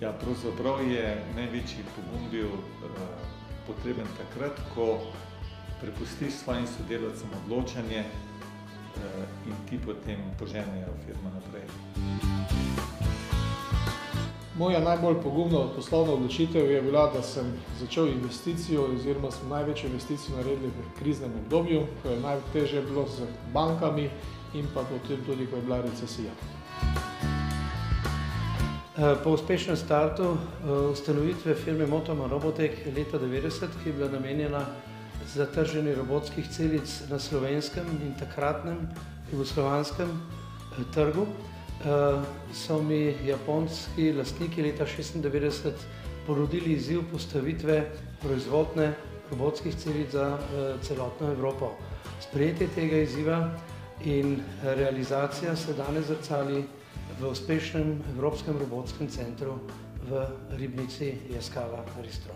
Ja, pravzaprav je največji pogum bil potreben takrat, ko prepustiš svojim sodelavcem odločanje in ti potem poženejo firmo naprej. Moja najbolj pogumna poslovna odločitev je bila, da sem začel investicijo oziroma smo največjo investicijo naredili v kriznem obdobju, ko je najtežje bilo z bankami in pa potem tudi, ko je bila recesija. Po uspešnem startu ustanovitve firme Motoma Robotech leta 90, ki je bila namenjena za trženje robotskih celic na slovenskem in takratnem jugoslovanskem trgu, so mi japonski lastniki leta 1996 ponudili izziv postavitve proizvodnje robotskih celic za celotno Evropo. Sprejetje tega izziva in realizacija se danes zrcali v uspešnem Evropskem robotskem centru v Ribnici Yaskawa Ristro.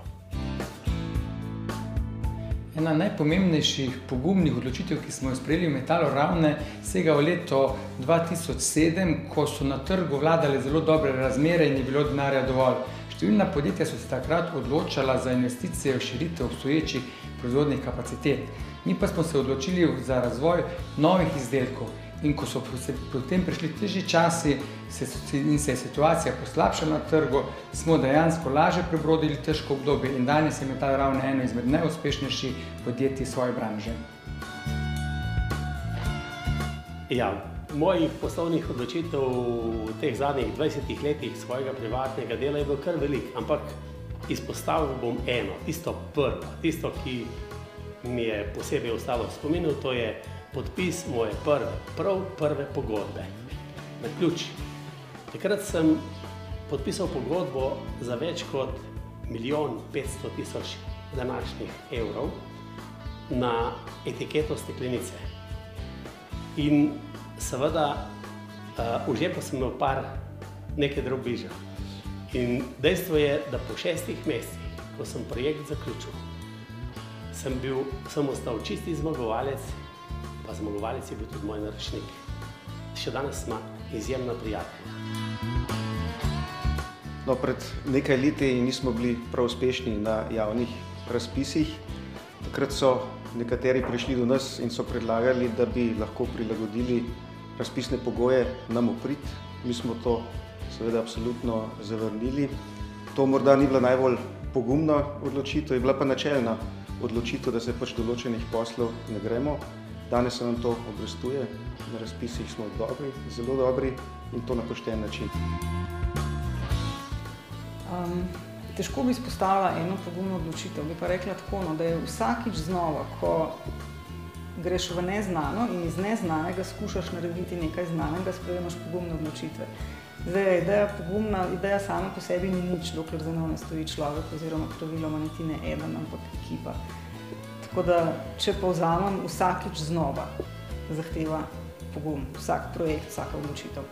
Ena najpomembnejših pogumnih odločitev, ki smo jo sprejeli v Metalu Ravne, sega v leto 2007, ko so na trgu vladale zelo dobre razmere in je bilo denarja dovolj. Številna podjetja so se takrat odločala za investicije v širitev obstoječih proizvodnih kapacitet. Mi pa smo se odločili za razvoj novih izdelkov. In ko so potem prišli težji časi in se je situacija poslabšala na trgu, smo dejansko lažje prebrodili težko obdobje in danes je Metal Ravne eno izmed najuspešnejših podjetij svoje branže. Ja, mojih poslovnih odločitev v teh zadnjih 20 letih svojega privatnega dela je bilo kar veliko, ampak izpostavil bom eno, tisto prvo, tisto, ki mi je posebej ostalo v spominu, to je podpis moje prve pogodbe na ključ. Takrat sem podpisal pogodbo za več kot 1 500 000 današnjih evrov na etiketo steklenice. In seveda v žepu sem imel nekaj drobiža. In dejstvo je, da po 6 mesecih, ko sem projekt zaključil, sem ostal čisti zmagovalec, pa zmagovalec je bil tudi moj naročnik. Še danes smo izjemno prijatelji. No, pred nekaj leti nismo bili prav uspešni na javnih razpisih. Takrat so nekateri prišli do nas in so predlagali, da bi lahko prilagodili razpisne pogoje nam v prid. Mi smo to seveda absolutno zavrnili. To morda ni bila najbolj pogumna odločitev, je bila pa načelna odločitev, da se pač določenih poslov ne gremo. Danes se nam to obrestuje, na razpisih smo dobri, zelo dobri in to na pošten način. Težko bi izpostavila eno pogumno odločitev, bi pa rekla tako, da je vsakič znova, ko greš v neznano in iz neznanega skušaš narediti nekaj znanega, sprejemaš pogumne odločitve. Zdaj, ideja sama po sebi ni nič, dokler za njo ne stoji človek oziroma praviloma niti ne eden, ampak ekipa. Tako da, če povzamem, vsakič znova zahteva pogum, vsak projekt, vsaka odločitev.